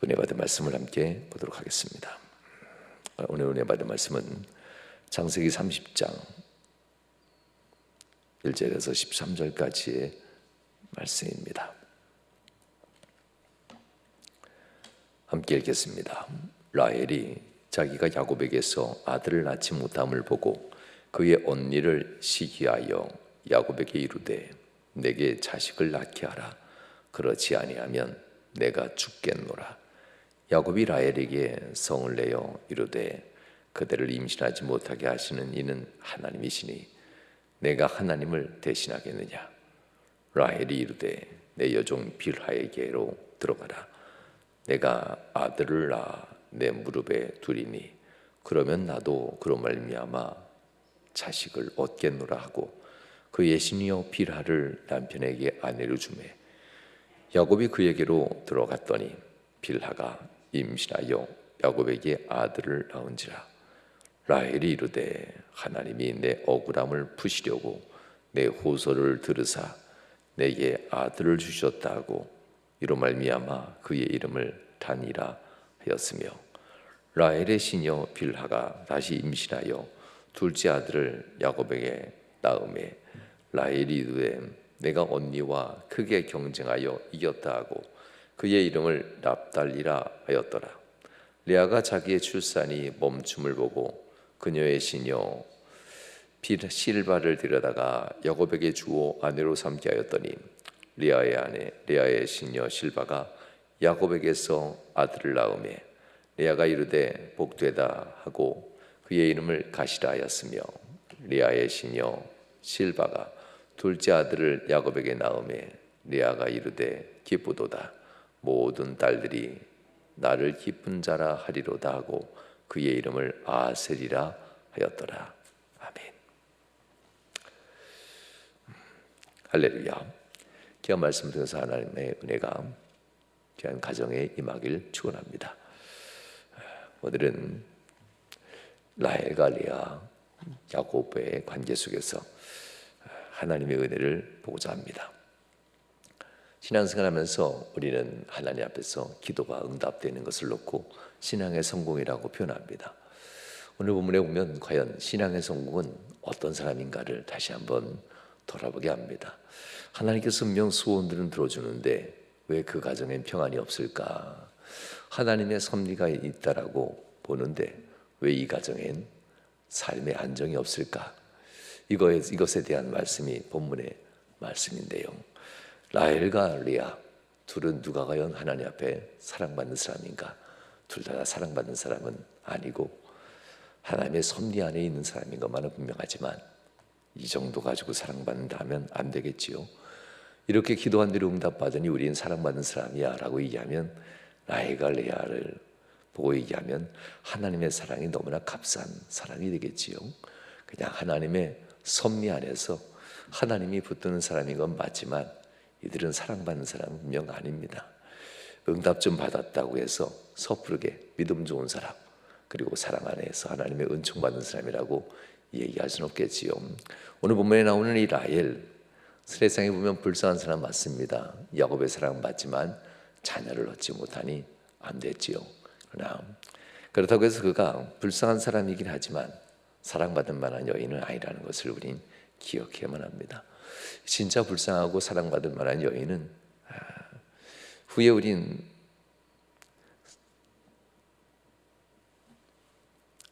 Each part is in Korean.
은혜 받은 말씀을 함께 보도록 하겠습니다. 오늘 은혜 받은 말씀은 창세기 30장 1절에서 13절까지의 말씀입니다. 함께 읽겠습니다. 라헬이 자기가 야곱에게서 아들을 낳지 못함을 보고 그의 언니를 시기하여 야곱에게 이르되 내게 자식을 낳게 하라. 그렇지 아니하면 내가 죽겠노라. 야곱이 라헬에게 성을 내어 이르되 그대를 임신하지 못하게 하시는 이는 하나님이시니 내가 하나님을 대신하겠느냐. 라헬이 이르되 내 여종 빌하에게로 들어가라. 내가 아들을 낳아 내 무릎에 두리니 그러면 나도 그로 말미암아 자식을 얻겠노라 하고 그의 시니어 빌하를 남편에게 아내로 주매 야곱이 그에게로 들어갔더니 빌하가 임신하여 야곱에게 아들을 낳은지라. 라헬이 이르되 하나님이 내 억울함을 푸시려고 내 호소를 들으사 내게 아들을 주셨다 하고 이로 말미암아 그의 이름을 단이라 하였으며 라헬의 시녀 빌하가 다시 임신하여 둘째 아들을 야곱에게 낳음에 라헬이 이르되 내가 언니와 크게 경쟁하여 이겼다 하고 그의 이름을 납달리라 하였더라. 레아가 자기의 출산이 멈춤을 보고 그녀의 시녀 실바를 데려다가 야곱에게 주어 아내로 삼게 하였더니 레아의 아내 레아의 시녀 실바가 야곱에게서 아들을 낳음에 레아가 이르되 복되다 하고 그의 이름을 가시라 하였으며 레아의 시녀 실바가 둘째 아들을 야곱에게 낳음에 레아가 이르되 기쁘도다. 모든 딸들이 나를 기쁜 자라 하리로다 하고 그의 이름을 아셀이라 하였더라. 아멘. 할렐루야. 귀한 말씀 통해서 하나님의 은혜가 귀한 가정에 임하길 축원합니다. 오늘은 라헬과 레아 야곱의 관계 속에서 하나님의 은혜를 보고자 합니다. 신앙생활하면서 우리는 하나님 앞에서 기도가 응답되는 것을 놓고 신앙의 성공이라고 표현합니다. 오늘 본문에 보면 과연 신앙의 성공은 어떤 사람인가를 다시 한번 돌아보게 합니다. 하나님께서 분명 소원들은 들어주는데 왜 그 가정엔 평안이 없을까? 하나님의 섭리가 있다라고 보는데 왜 이 가정엔 삶의 안정이 없을까? 이것에 대한 말씀이 본문의 말씀인데요. 라헬과 레아 둘은 누가 과연 하나님 앞에 사랑받는 사람인가? 둘 다 사랑받는 사람은 아니고 하나님의 섭리 안에 있는 사람인 것만은 분명하지만 이 정도 가지고 사랑받는다 하면 안 되겠지요. 이렇게 기도한 대로 응답받으니 우리는 사랑받는 사람이야 라고 얘기하면 라헬과 레아를 보고 얘기하면 하나님의 사랑이 너무나 값싼 사랑이 되겠지요. 그냥 하나님의 섭리 안에서 하나님이 붙드는 사람인 건 맞지만 이들은 사랑받는 사람은 분명 아닙니다. 응답 좀 받았다고 해서 섣부르게 믿음 좋은 사람 그리고 사랑 안에서 하나님의 은총 받는 사람이라고 얘기할 수는 없겠지요. 오늘 본문에 나오는 이 라헬 세상에 보면 불쌍한 사람 맞습니다. 야곱의 사랑 받지만 자녀를 얻지 못하니 안 됐지요. 그러나 그렇다고 해서 그가 불쌍한 사람이긴 하지만 사랑받을 만한 여인은 아니라는 것을 우린 기억해야만 합니다. 진짜 불쌍하고 사랑받을 만한 여인은 후에 우린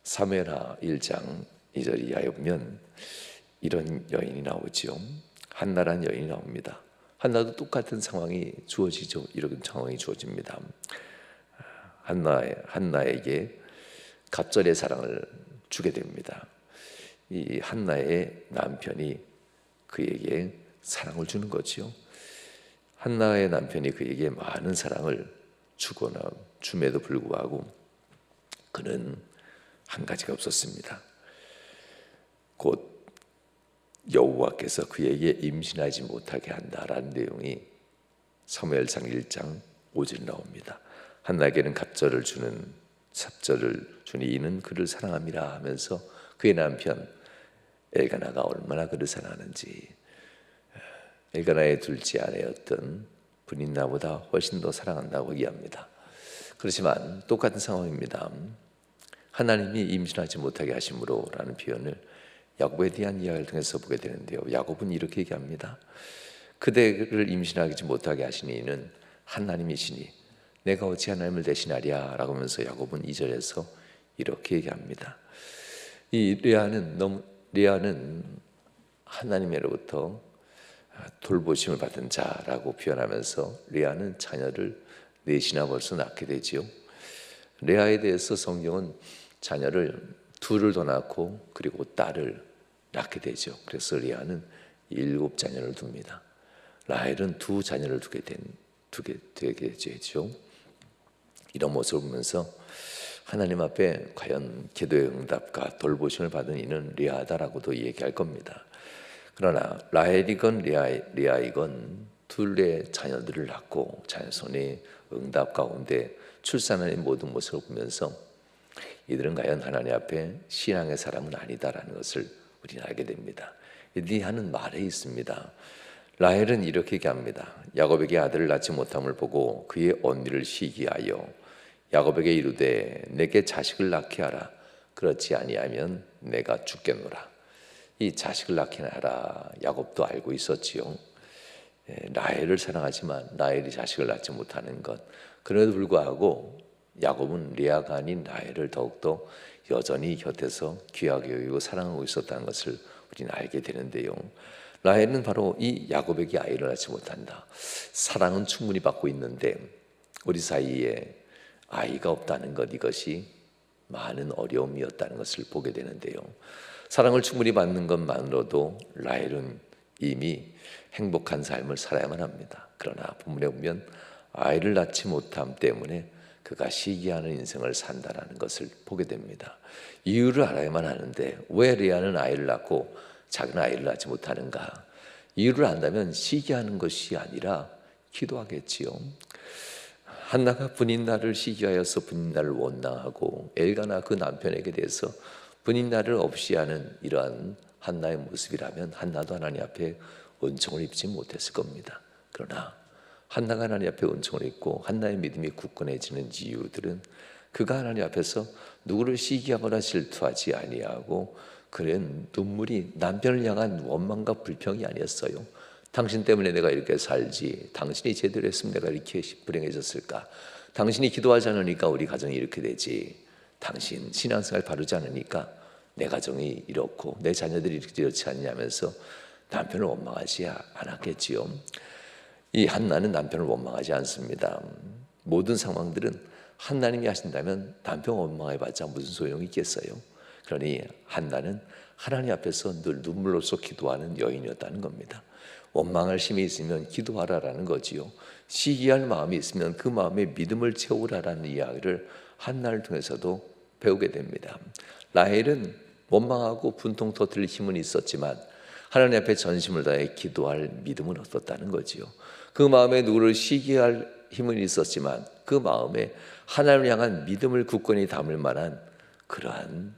사무엘하 1장 2절 이하에 보면 이런 여인이 나오죠. 한나란 여인이 나옵니다. 한나도 똑같은 상황이 주어지죠. 이런 상황이 주어집니다. 한나에게 갑절의 사랑을 주게 됩니다. 이 한나의 남편이 그에게 사랑을 주는 거지요. 한나의 남편이 그에게 많은 사랑을 주거나 줌에도 불구하고 그는 한 가지가 없었습니다. 곧 여호와께서 그에게 임신하지 못하게 한다라는 내용이 사무엘상 1장 5절 나옵니다. 한나에게는 갑절을 주는 삽절을 주니 이는 그를 사랑함이라 하면서 그의 남편 엘가나가 얼마나 그를 사랑하는지, 엘가나의 둘째 아내였던 분인 나보다 훨씬 더 사랑한다고 얘기합니다. 그렇지만 똑같은 상황입니다. 하나님이 임신하지 못하게 하심으로 라는 표현을 야곱에 대한 이야기를 통해서 보게 되는데요. 야곱은 이렇게 얘기합니다. 그대를 임신하지 못하게 하신 이는 하나님이시니 내가 어찌 하나님을 대신하랴 라고 하면서 야곱은 2절에서 이렇게 얘기합니다. 이 레아는 하나님으로부터 돌보심을 받은 자라고 표현하면서 레아는 자녀를 넷이나 벌써 낳게 되지요. 레아에 대해서 성경은 자녀를 둘을 더 낳고 그리고 딸을 낳게 되죠. 그래서 레아는 7자녀를 둡니다. 라헬은 2자녀를 두게 되죠. 이런 모습을 보면서 하나님 앞에 과연 기도의 응답과 돌보심을 받은 이는 레아다라고도 얘기할 겁니다. 그러나 라헬이건 레아이건 둘의 자녀들을 낳고 자녀손의 응답 가운데 출산하는 모든 모습을 보면서 이들은 과연 하나님 앞에 신앙의 사람은 아니다라는 것을 우리는 알게 됩니다. 이들이 하는 말에 있습니다. 라헬은 이렇게 얘기합니다. 야곱에게 아들을 낳지 못함을 보고 그의 언니를 시기하여 야곱에게 이르되 내게 자식을 낳게 하라. 그렇지 아니하면 내가 죽겠노라. 이 자식을 낳게 하라. 야곱도 알고 있었지요. 라헬을 사랑하지만 라헬이 자식을 낳지 못하는 것. 그럼에도 불구하고 야곱은 레아가 아닌 라헬을 더욱더 여전히 곁에서 귀하게 여기고 사랑하고 있었다는 것을 우리는 알게 되는데요. 라헬은 바로 이 야곱에게 아이를 낳지 못한다. 사랑은 충분히 받고 있는데 우리 사이에 아이가 없다는 것, 이것이 많은 어려움이었다는 것을 보게 되는데요. 사랑을 충분히 받는 것만으로도 라헬은 이미 행복한 삶을 살아야만 합니다. 그러나 본문에 보면 아이를 낳지 못함 때문에 그가 시기하는 인생을 산다는 것을 보게 됩니다. 이유를 알아야만 하는데 왜 레아는 아이를 낳고 자기는 아이를 낳지 못하는가? 이유를 안다면 시기하는 것이 아니라 기도하겠지요. 한나가 분인날을 시기하여서 분인날을 원망하고 엘가나 그 남편에게 대해서 분인날을 없이 하는 이러한 한나의 모습이라면 한나도 하나님 앞에 은총을 입지 못했을 겁니다. 그러나 한나가 하나님 앞에 은총을 입고 한나의 믿음이 굳건해지는 이유들은 그가 하나님 앞에서 누구를 시기하거나 질투하지 아니하고 그는 눈물이 남편을 향한 원망과 불평이 아니었어요. 당신 때문에 내가 이렇게 살지, 당신이 제대로 했으면 내가 이렇게 불행해졌을까, 당신이 기도하지 않으니까 우리 가정이 이렇게 되지, 당신 신앙생활 바르지 않으니까 내 가정이 이렇고 내 자녀들이 이렇지 않냐면서 남편을 원망하지 않았겠지요. 이 한나는 남편을 원망하지 않습니다. 모든 상황들은 하나님이 하신다면 남편 원망해봤자 무슨 소용이 있겠어요. 그러니 한나는 하나님 앞에서 늘 눈물로써 기도하는 여인이었다는 겁니다. 원망할 힘이 있으면 기도하라라는 거지요. 시기할 마음이 있으면 그 마음에 믿음을 채우라라는 이야기를 한나를 통해서도 배우게 됩니다. 라헬은 원망하고 분통 터뜨릴 힘은 있었지만 하나님 앞에 전심을 다해 기도할 믿음은 없었다는 거지요. 그 마음에 누구를 시기할 힘은 있었지만 그 마음에 하나님을 향한 믿음을 굳건히 담을 만한 그러한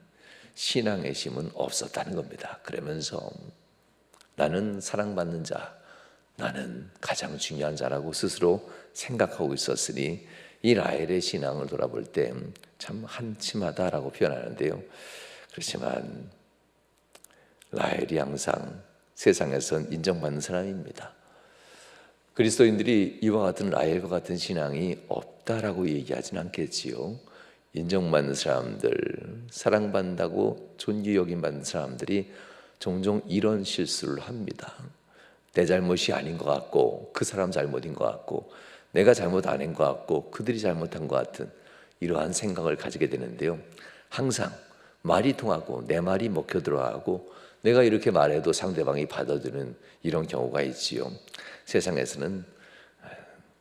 신앙의 힘은 없었다는 겁니다. 그러면서 나는 사랑받는 자, 나는 가장 중요한 자라고 스스로 생각하고 있었으니 이 라헬의 신앙을 돌아볼 때 참 한심하다라고 표현하는데요. 그렇지만 라헬이 항상 세상에선 인정받는 사람입니다. 그리스도인들이 이와 같은 라헬과 같은 신앙이 없다라고 얘기하진 않겠지요. 인정받는 사람들, 사랑받는다고 존귀 여김받는 사람들이 종종 이런 실수를 합니다. 내 잘못이 아닌 것 같고 그 사람 잘못인 것 같고 내가 잘못 안 한 것 같고 그들이 잘못한 것 같은 이러한 생각을 가지게 되는데요. 항상 말이 통하고 내 말이 먹혀 들어가고 내가 이렇게 말해도 상대방이 받아들이는 이런 경우가 있지요. 세상에서는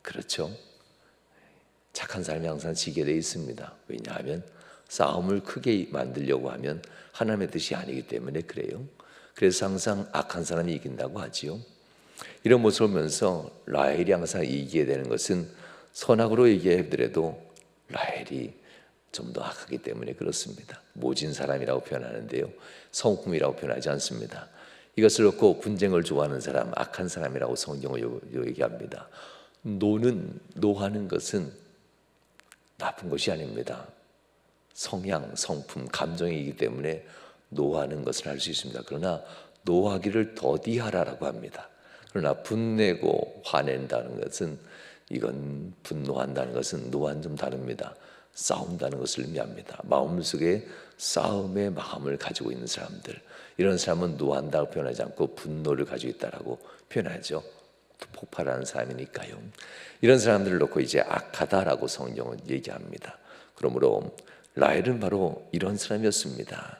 그렇죠. 착한 사람이 항상 지게 되어 있습니다. 왜냐하면 싸움을 크게 만들려고 하면 하나님의 뜻이 아니기 때문에 그래요. 그래서 항상 악한 사람이 이긴다고 하지요. 이런 모습을 보면서 라헬이 항상 이기게 되는 것은 선악으로 얘기하더라도 라헬이 좀 더 악하기 때문에 그렇습니다. 모진 사람이라고 표현하는데요, 성품이라고 표현하지 않습니다. 이것을 놓고 분쟁을 좋아하는 사람, 악한 사람이라고 성경을 얘기합니다. 노하는 것은 나쁜 것이 아닙니다. 성향, 성품, 감정이기 때문에 노하는 것을 할 수 있습니다. 그러나 노하기를 더디하라라고 합니다. 그러나 분내고 화낸다는 것은, 이건 분노한다는 것은 노와는 좀 다릅니다. 싸운다는 것을 의미합니다. 마음속에 싸움의 마음을 가지고 있는 사람들, 이런 사람은 노한다고 표현하지 않고 분노를 가지고 있다라고 표현하죠. 폭발하는 사람이니까요. 이런 사람들을 놓고 이제 악하다라고 성경은 얘기합니다. 그러므로 라헬은 바로 이런 사람이었습니다.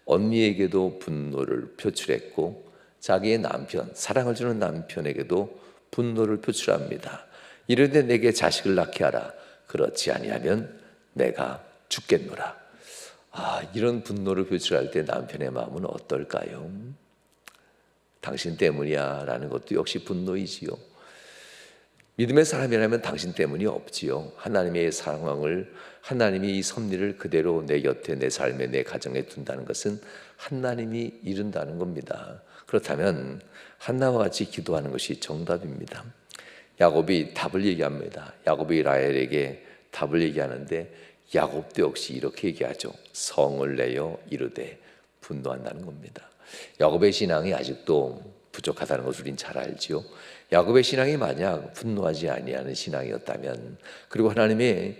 언니에게도 분노를 표출했고 자기의 남편, 사랑을 주는 남편에게도 분노를 표출합니다. 이르되 내게 자식을 낳게 하라. 그렇지 아니하면 내가 죽겠노라. 이런 분노를 표출할 때 남편의 마음은 어떨까요? 당신 때문이야 라는 것도 역시 분노이지요. 믿음의 사람이라면 당신 때문이 없지요. 하나님의 상황을, 하나님이 이 섭리를 그대로 내 곁에, 내 삶에, 내 가정에 둔다는 것은 하나님이 이룬다는 겁니다. 그렇다면 한나와 같이 기도하는 것이 정답입니다. 야곱이 답을 얘기합니다. 야곱이 라헬에게 답을 얘기하는데 야곱도 역시 이렇게 얘기하죠. 성을 내어 이르되, 분노한다는 겁니다. 야곱의 신앙이 아직도 부족하다는 것을 우린 잘 알지요. 야곱의 신앙이 만약 분노하지 아니하는 신앙이었다면, 그리고 하나님의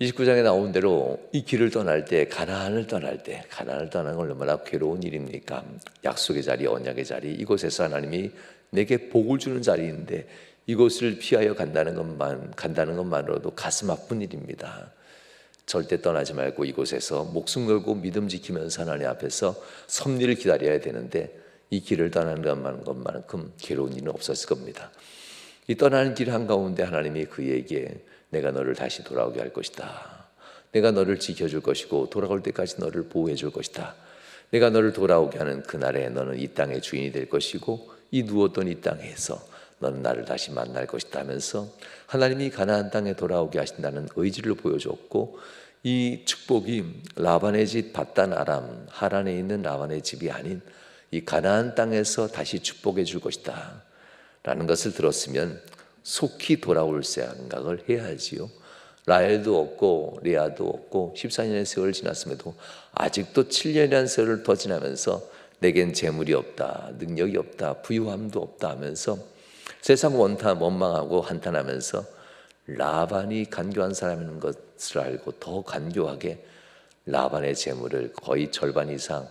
29장에 나온 대로 이 길을 떠날 때, 가나안을 떠나는 건 얼마나 괴로운 일입니까? 약속의 자리, 언약의 자리, 이곳에서 하나님이 내게 복을 주는 자리인데 이곳을 피하여 간다는 것만으로도 가슴 아픈 일입니다. 절대 떠나지 말고 이곳에서 목숨 걸고 믿음 지키면서 하나님 앞에서 섭리를 기다려야 되는데, 이 길을 떠나는 것만큼 괴로운 일은 없었을 겁니다. 이 떠나는 길 한가운데 하나님이 그에게 내가 너를 다시 돌아오게 할 것이다. 내가 너를 지켜줄 것이고 돌아올 때까지 너를 보호해 줄 것이다. 내가 너를 돌아오게 하는 그날에 너는 이 땅의 주인이 될 것이고 이 누웠던 이 땅에서 너는 나를 다시 만날 것이다 하면서 하나님이 가나안 땅에 돌아오게 하신다는 의지를 보여줬고, 이 축복이 라반의 집 밧단 아람 하란에 있는 라반의 집이 아닌 이 가나안 땅에서 다시 축복해 줄 것이다 라는 것을 들었으면 속히 돌아올 생각을 해야지요. 라헬도 없고 레아도 없고 14년의 세월을 지났음에도 아직도 7년이라는 세월을 더 지나면서 내겐 재물이 없다, 능력이 없다, 부유함도 없다 하면서 세상 원망하고 한탄하면서 라반이 간교한 사람인 것을 알고 더 간교하게 라반의 재물을 거의 절반 이상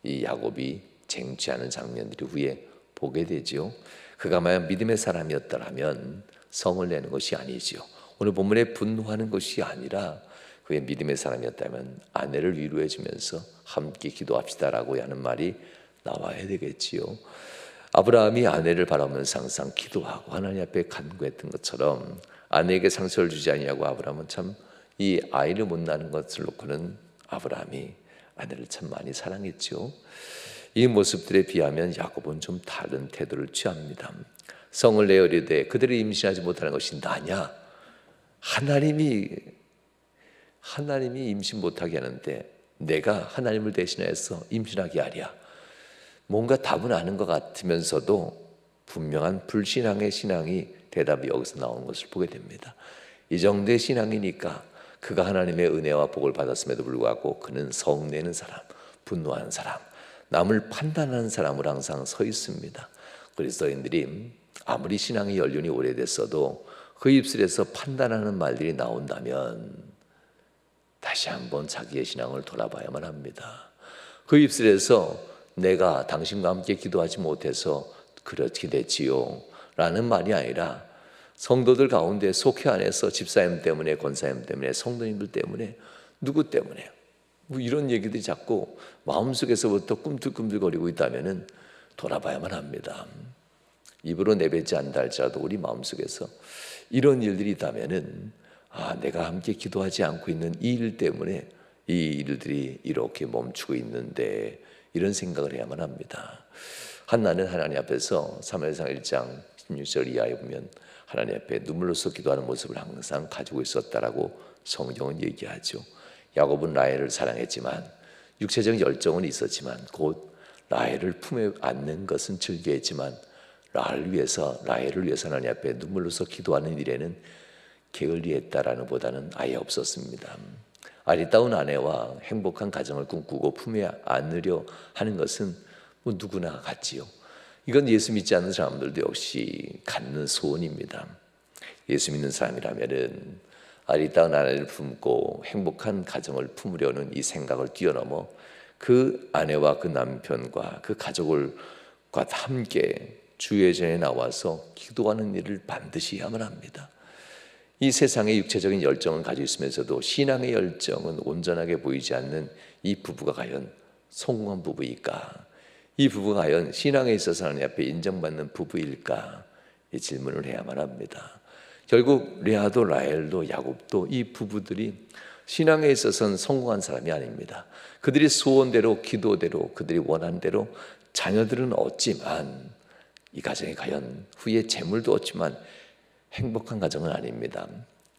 이 야곱이 쟁취하는 장면들이 후에 보게 되지요. 그가 만약 믿음의 사람이었더라면 성을 내는 것이 아니지요. 오늘 본문에 분노하는 것이 아니라 그의 믿음의 사람이었다면 아내를 위로해 주면서 함께 기도합시다라고 하는 말이 나와야 되겠지요. 아브라함이 아내를 바라보면서 항상 기도하고 하나님 앞에 간구했던 것처럼 아내에게 상처를 주지 아니하고, 아브라함은 참 이 아이를 못 낳는 것을 놓고는 아브라함이 아내를 참 많이 사랑했죠. 이 모습들에 비하면 야곱은 좀 다른 태도를 취합니다. 성을 내어 이르되 그들이 임신하지 못하는 것이 나냐? 하나님이 임신 못하게 하는데 내가 하나님을 대신해서 임신하게 하랴. 뭔가 답은 아는 것 같으면서도 분명한 불신앙의 신앙이 대답이 여기서 나오는 것을 보게 됩니다. 이 정도의 신앙이니까 그가 하나님의 은혜와 복을 받았음에도 불구하고 그는 성내는 사람, 분노하는 사람, 남을 판단하는 사람으로 항상 서 있습니다. 그리스도인들이 아무리 신앙의 연륜이 오래됐어도 그 입술에서 판단하는 말들이 나온다면 다시 한번 자기의 신앙을 돌아봐야만 합니다. 그 입술에서 내가 당신과 함께 기도하지 못해서 그렇게 됐지요 라는 말이 아니라 성도들 가운데 속회 안에서 집사님 때문에, 권사님 때문에, 성도님들 때문에, 누구 때문에 뭐 이런 얘기들이 자꾸 마음속에서부터 꿈틀꿈틀거리고 있다면 돌아봐야만 합니다. 입으로 내뱉지 않다 할지라도 우리 마음속에서 이런 일들이 있다면 내가 함께 기도하지 않고 있는 이 일 때문에 이 일들이 이렇게 멈추고 있는데, 이런 생각을 해야만 합니다. 한나는 하나님 앞에서 사무엘상 1장 16절 이하에 보면 하나님 앞에 눈물로써 기도하는 모습을 항상 가지고 있었다라고 성경은 얘기하죠. 야곱은 라헬을 사랑했지만 육체적 열정은 있었지만 곧 라헬을 품에 안는 것은 즐겨했지만 라헬을 위해서 하나님 앞에 눈물로써 기도하는 일에는 게을리했다라는 보다는 아예 없었습니다. 아리따운 아내와 행복한 가정을 꿈꾸고 품에 안으려 하는 것은 뭐 누구나 같지요. 이건 예수 믿지 않는 사람들도 역시 갖는 소원입니다. 예수 믿는 사람이라면은 아리따운 아내를 품고 행복한 가정을 품으려는 이 생각을 뛰어넘어 그 아내와 그 남편과 그 가족과 함께 주의 전에 나와서 기도하는 일을 반드시 해야만 합니다. 이 세상의 육체적인 열정은 가지고 있으면서도 신앙의 열정은 온전하게 보이지 않는 이 부부가 과연 성공한 부부일까? 이 부부가 과연 신앙에 있어서 하나님 앞에 인정받는 부부일까? 이 질문을 해야만 합니다. 결국 레아도 라헬도 야곱도 이 부부들이 신앙에 있어서는 성공한 사람이 아닙니다. 그들이 소원대로 기도대로 그들이 원한 대로 자녀들은 얻지만 이 가정에 과연 후에 재물도 얻지만 행복한 가정은 아닙니다.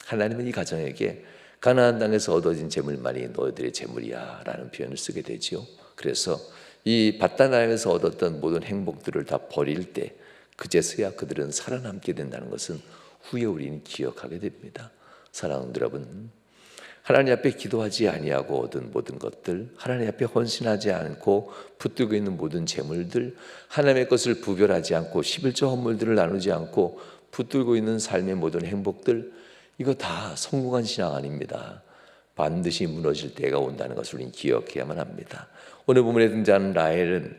하나님은 이 가정에게 가나안 땅에서 얻어진 재물만이 너희들의 재물이야 라는 표현을 쓰게 되지요. 그래서 이 바다나에서 얻었던 모든 행복들을 다 버릴 때 그제서야 그들은 살아남게 된다는 것은 후에 우리는 기억하게 됩니다. 사랑하는 여러분, 하나님 앞에 기도하지 아니하고 얻은 모든 것들, 하나님 앞에 헌신하지 않고 붙들고 있는 모든 재물들, 하나님의 것을 부별하지 않고 11조 헌물들을 나누지 않고 붙들고 있는 삶의 모든 행복들, 이거 다 성공한 신앙 아닙니다. 반드시 무너질 때가 온다는 것을 우리는 기억해야만 합니다. 오늘 본문에 등장하는 라헬은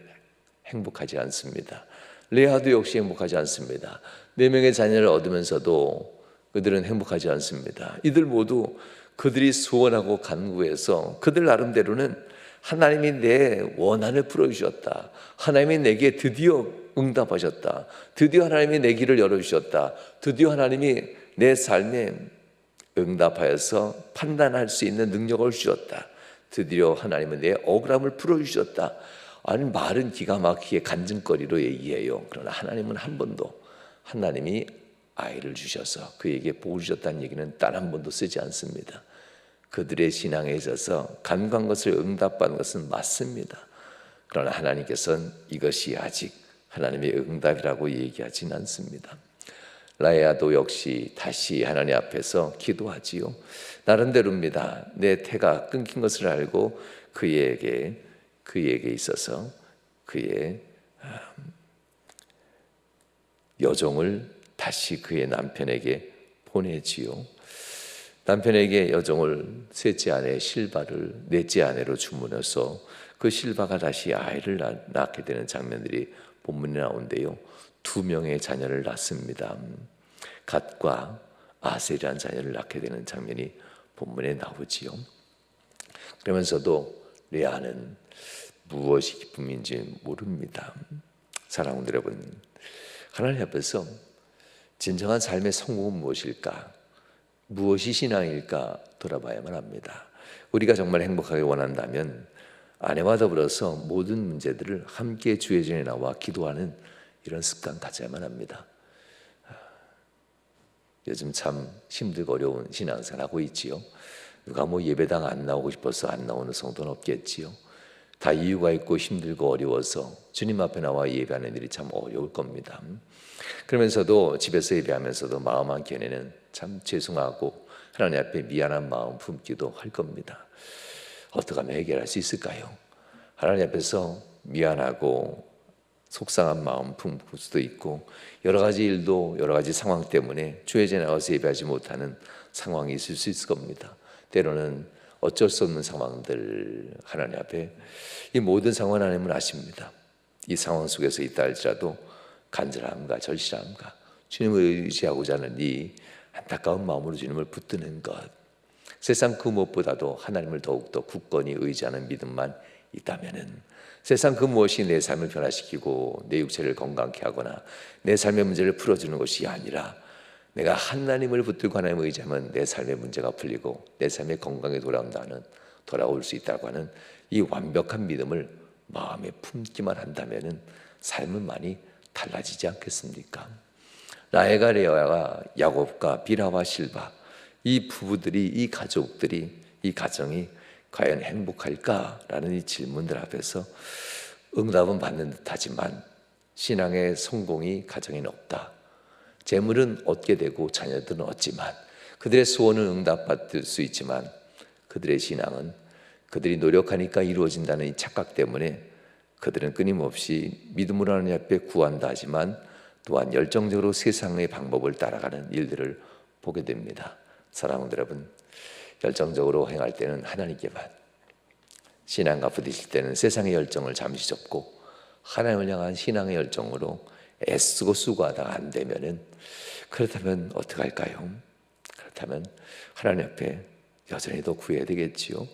행복하지 않습니다. 레아도 역시 행복하지 않습니다. 4명의 자녀를 얻으면서도 그들은 행복하지 않습니다. 이들 모두 그들이 소원하고 간구해서 그들 나름대로는 하나님이 내 원한을 풀어주셨다, 하나님이 내게 드디어 응답하셨다, 드디어 하나님이 내 길을 열어주셨다, 드디어 하나님이 내 삶에 응답하여서 판단할 수 있는 능력을 주셨다, 드디어 하나님은 내 억울함을 풀어주셨다. 아니, 말은 기가 막히게 간증거리로 얘기해요. 그러나 하나님은 한 번도 하나님이 아이를 주셔서 그에게 복을 주셨다는 얘기는 단 한 번도 쓰지 않습니다. 그들의 신앙에 있어서 간구한 것을 응답받은 것은 맞습니다. 그러나 하나님께서는 이것이 아직 하나님의 응답이라고 얘기하진 않습니다. 라야도 역시 다시 하나님 앞에서 기도하지요. 나름대로입니다. 내 태가 끊긴 것을 알고 그에게 있어서 그의 여종을 다시 그의 남편에게 보내지요. 남편에게 여종을 셋째 아내 실바를 넷째 아내로 주문해서 그 실바가 다시 아이를 낳게 되는 장면들이 본문에 나오는데요. 2명의 자녀를 낳습니다. 갓과 아셀이라는 자녀를 낳게 되는 장면이 본문에 나오지요. 그러면서도 레아는 무엇이 기쁨인지 모릅니다. 사랑하는 여러분, 하나님 앞에서 진정한 삶의 성공은 무엇일까? 무엇이 신앙일까 돌아봐야만 합니다. 우리가 정말 행복하게 원한다면 아내와 더불어서 모든 문제들을 함께 주의 전에 나와 기도하는 이런 습관 가져야만 합니다. 요즘 참 힘들고 어려운 신앙생활 하고 있지요. 누가 뭐 예배당 안 나오고 싶어서 안 나오는 성도는 없겠지요. 다 이유가 있고 힘들고 어려워서 주님 앞에 나와 예배하는 일이 참 어려울 겁니다. 그러면서도 집에서 예배하면서도 마음 한켠에는 참 죄송하고 하나님 앞에 미안한 마음 품기도 할 겁니다. 어떻게 하면 해결할 수 있을까요? 하나님 앞에서 미안하고 속상한 마음 품을 수도 있고 여러 가지 일도 여러 가지 상황 때문에 주의 전에 나와서 예배하지 못하는 상황이 있을 수 있을 겁니다. 때로는 어쩔 수 없는 상황들 하나님 앞에 이 모든 상황을 하나님은 아십니다. 이 상황 속에서 있다 할지라도 간절함과 절실함과 주님을 의지하고자 하는 이 안타까운 마음으로 주님을 붙드는 것, 세상 그 무엇보다도 하나님을 더욱더 굳건히 의지하는 믿음만 있다면은 세상 그 무엇이 내 삶을 변화시키고 내 육체를 건강케 하거나 내 삶의 문제를 풀어주는 것이 아니라 내가 하나님을 붙들고 하나님을 의지하면 내 삶의 문제가 풀리고 내 삶의 건강에 돌아올 수 있다고 하는 이 완벽한 믿음을 마음에 품기만 한다면은 삶은 많이 달라지지 않겠습니까? 라헬과 레아와 야곱과 빌하와 실바, 이 부부들이, 이 가족들이, 이 가정이 과연 행복할까라는 이 질문들 앞에서 응답은 받는 듯하지만 신앙의 성공이 가정에는 없다. 재물은 얻게 되고 자녀들은 얻지만 그들의 소원은 응답받을 수 있지만 그들의 신앙은 그들이 노력하니까 이루어진다는 이 착각 때문에 그들은 끊임없이 믿음으로 하나님 앞에 구한다 하지만 또한 열정적으로 세상의 방법을 따라가는 일들을 보게 됩니다. 사랑하는 여러분, 열정적으로 행할 때는 하나님께만, 신앙과 부딪힐 때는 세상의 열정을 잠시 접고 하나님을 향한 신앙의 열정으로 애쓰고 수고하다가 안 되면은, 그렇다면 어떻게 할까요? 그렇다면 하나님 앞에 여전히 더 구해야 되겠지요.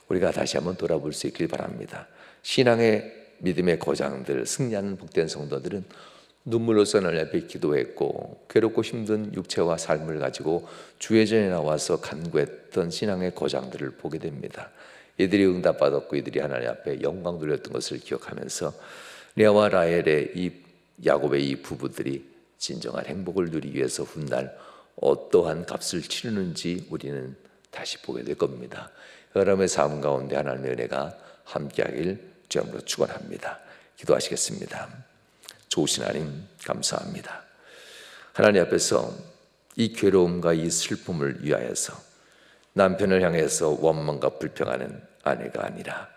우리가 다시 한번 돌아볼 수 있길 바랍니다. 신앙의 믿음의 고장들, 승리하는 복된 성도들은 눈물로써 하나님 앞에 기도했고 괴롭고 힘든 육체와 삶을 가지고 주의 전에 나와서 간구했던 신앙의 고장들을 보게 됩니다. 이들이 응답받았고 이들이 하나님 앞에 영광 돌렸던 것을 기억하면서 레아와 라헬의 이 야곱의 이 부부들이 진정한 행복을 누리기 위해서 훗날 어떠한 값을 치르는지 우리는 다시 보게 될 겁니다. 여러분의 삶 가운데 하나님의 은혜가 함께하길 주님으로 축원합니다. 기도하시겠습니다. 좋으신 하나님 감사합니다. 하나님 앞에서 이 괴로움과 이 슬픔을 위하여서 남편을 향해서 원망과 불평하는 아내가 아니라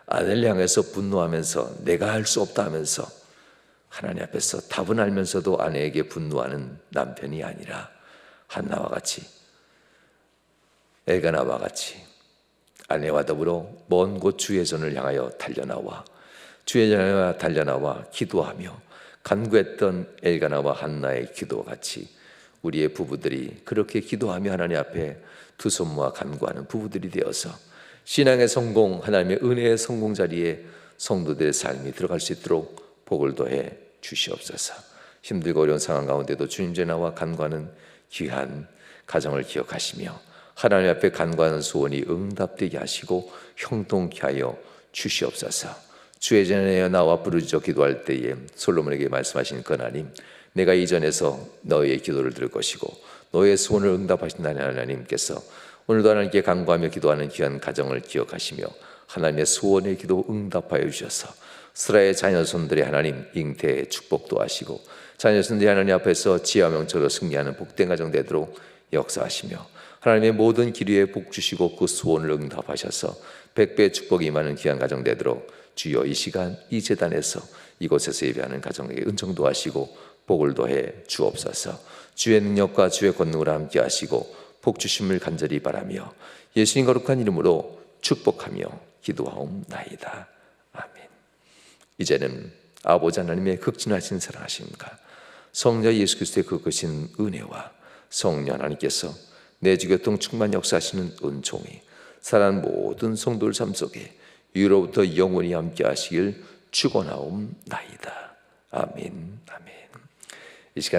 아내를 향해서 분노하면서 내가 할 수 없다 하면서 하나님 앞에서 답은 알면서도 아내에게 분노하는 남편이 아니라 한나와 같이, 엘가나와 같이 아내와 더불어 먼 곳 주의 전을 향하여 달려나와 주의 전에 달려나와 기도하며 간구했던 엘가나와 한나의 기도와 같이 우리의 부부들이 그렇게 기도하며 하나님 앞에 두 손 모아 간구하는 부부들이 되어서 신앙의 성공, 하나님의 은혜의 성공 자리에 성도들의 삶이 들어갈 수 있도록 복을 더해 주시옵소서. 힘들고 어려운 상황 가운데도 주님 전에 나와 간구하는 귀한 가정을 기억하시며 하나님 앞에 간구하는 소원이 응답되게 하시고 형통케 하여 주시옵소서. 주의 전에 나와 부르짖어 기도할 때에 솔로몬에게 말씀하신 그 하나님, 내가 이전에서 너의 기도를 들을 것이고 너의 소원을 응답하신다는 하나님께서 오늘도 하나님께 간구하며 기도하는 귀한 가정을 기억하시며 하나님의 소원의 기도 응답하여 주셔서 스라의 자녀손들의 하나님 잉태의 축복도 하시고 자녀손들이 하나님 앞에서 지혜와 명철로 승리하는 복된 가정 되도록 역사하시며 하나님의 모든 길 위에 복 주시고 그 소원을 응답하셔서 백배의 축복이 임하는 귀한 가정 되도록 주여 이 시간 이 제단에서 이곳에서 예배하는 가정에게 은총도 하시고 복을 더해 주옵소서. 주의 능력과 주의 권능으로 함께 하시고 복 주심을 간절히 바라며 예수님 거룩한 이름으로 축복하며 기도하옵나이다. 아멘. 이제는 아버지 하나님의 극진하신 사랑하심과 성자 예수 그리스도의 그 크신 은혜와 성령 하나님께서 내주교통 충만 역사하시는 은총이 사랑하는 모든 성도들 삶 속에 위로부터 영원히 함께 하시길 축원하옵나이다. 아멘. 아멘. 이 시간